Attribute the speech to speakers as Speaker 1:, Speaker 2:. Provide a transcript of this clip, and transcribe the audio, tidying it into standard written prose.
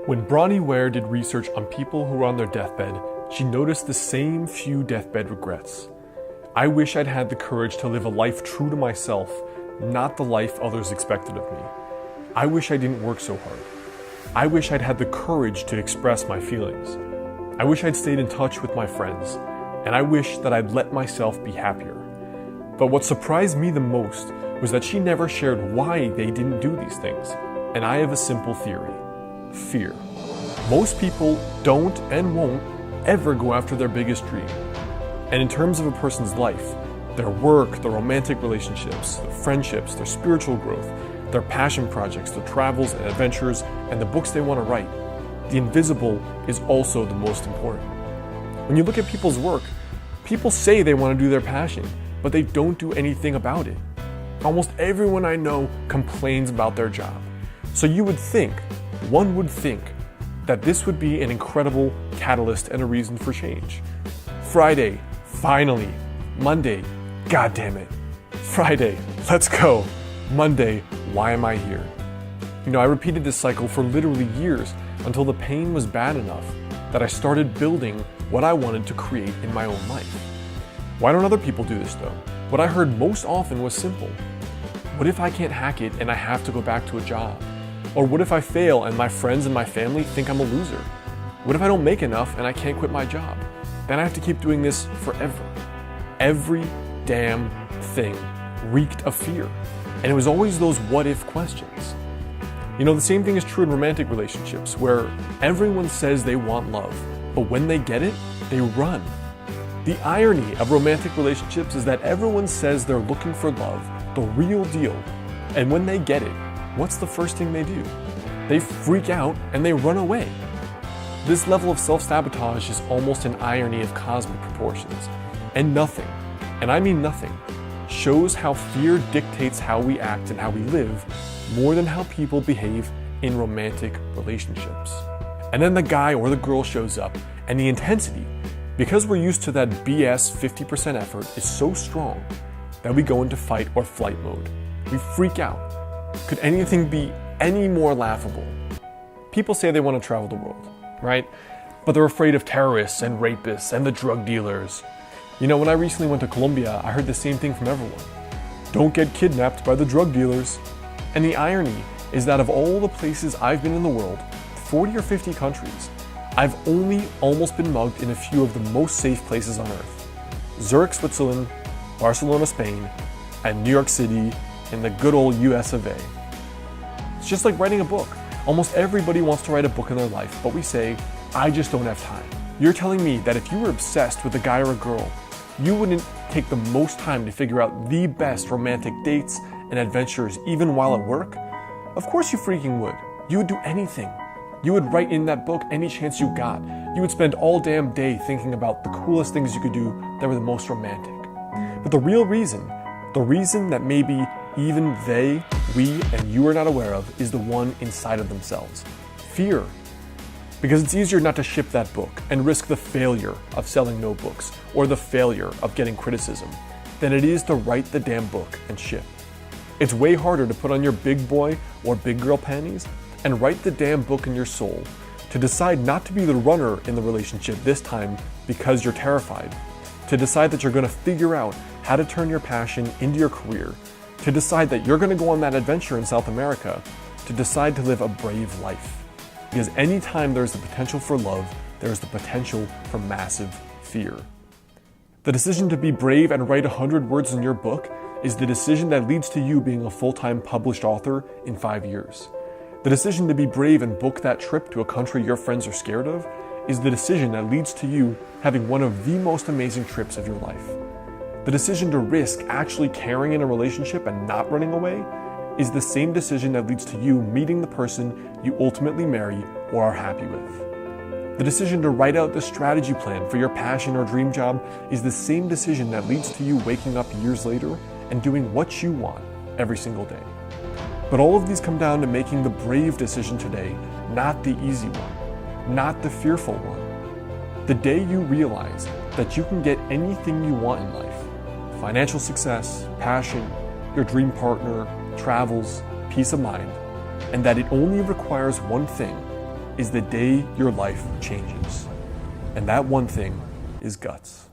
Speaker 1: When Bronnie Ware did research on people who were on their deathbed, she noticed the same few deathbed regrets. I wish I'd had the courage to live a life true to myself, not the life others expected of me. I wish I didn't work so hard. I wish I'd had the courage to express my feelings. I wish I'd stayed in touch with my friends, and I wish that I'd let myself be happier. But what surprised me the most was that she never shared why they didn't do these things. And I have a simple theory: fear. Most people don't and won't ever go after their biggest dream. And in terms of a person's life, their work, their romantic relationships, their friendships, their spiritual growth, their passion projects, their travels and adventures, and the books they want to write, the invisible is also the most important. When you look at people's work, people say they want to do their passion, but they don't do anything about it. Almost everyone I know complains about their job. So one would think, that this would be an incredible catalyst and a reason for change. Friday, finally. Monday, God damn it. Friday, let's go. Monday, why am I here? I repeated this cycle for literally years until the pain was bad enough that I started building what I wanted to create in my own life. Why don't other people do this though? What I heard most often was simple. What if I can't hack it and I have to go back to a job? Or what if I fail and my friends and my family think I'm a loser? What if I don't make enough and I can't quit my job? Then I have to keep doing this forever. Every damn thing reeked of fear. And it was always those what if questions. The same thing is true in romantic relationships where everyone says they want love, but when they get it, they run. The irony of romantic relationships is that everyone says they're looking for love, the real deal, and when they get it, what's the first thing they do? They freak out and they run away. This level of self-sabotage is almost an irony of cosmic proportions. And nothing, and I mean nothing, shows how fear dictates how we act and how we live more than how people behave in romantic relationships. And then the guy or the girl shows up, and the intensity, because we're used to that BS 50% effort, is so strong that we go into fight or flight mode. We freak out. Could anything be any more laughable? People say they want to travel the world, right? But they're afraid of terrorists and rapists and the drug dealers. When I recently went to Colombia, I heard the same thing from everyone. Don't get kidnapped by the drug dealers. And the irony is that of all the places I've been in the world, 40 or 50 countries, I've only almost been mugged in a few of the most safe places on earth. Zurich, Switzerland, Barcelona, Spain, and New York City in the good old US of A. It's just like writing a book. Almost everybody wants to write a book in their life, but we say, I just don't have time. You're telling me that if you were obsessed with a guy or a girl, you wouldn't take the most time to figure out the best romantic dates and adventures even while at work? Of course you freaking would. You would do anything. You would write in that book any chance you got. You would spend all damn day thinking about the coolest things you could do that were the most romantic. But the reason that maybe even they, we, and you are not aware of is the one inside of themselves. Fear. Because it's easier not to ship that book and risk the failure of selling no books or the failure of getting criticism than it is to write the damn book and ship. It's way harder to put on your big boy or big girl panties and write the damn book in your soul, to decide not to be the runner in the relationship this time because you're terrified, to decide that you're going to figure out how to turn your passion into your career, to decide that you're going to go on that adventure in South America, to decide to live a brave life. Because anytime there's the potential for love, there's the potential for massive fear. The decision to be brave and write 100 words in your book is the decision that leads to you being a full-time published author in 5 years. The decision to be brave and book that trip to a country your friends are scared of is the decision that leads to you having one of the most amazing trips of your life. The decision to risk actually caring in a relationship and not running away is the same decision that leads to you meeting the person you ultimately marry or are happy with. The decision to write out the strategy plan for your passion or dream job is the same decision that leads to you waking up years later and doing what you want every single day. But all of these come down to making the brave decision today, not the easy one, not the fearful one. The day you realize that you can get anything you want in life, financial success, passion, your dream partner, travels, peace of mind, and that it only requires one thing, is the day your life changes. And that one thing is guts.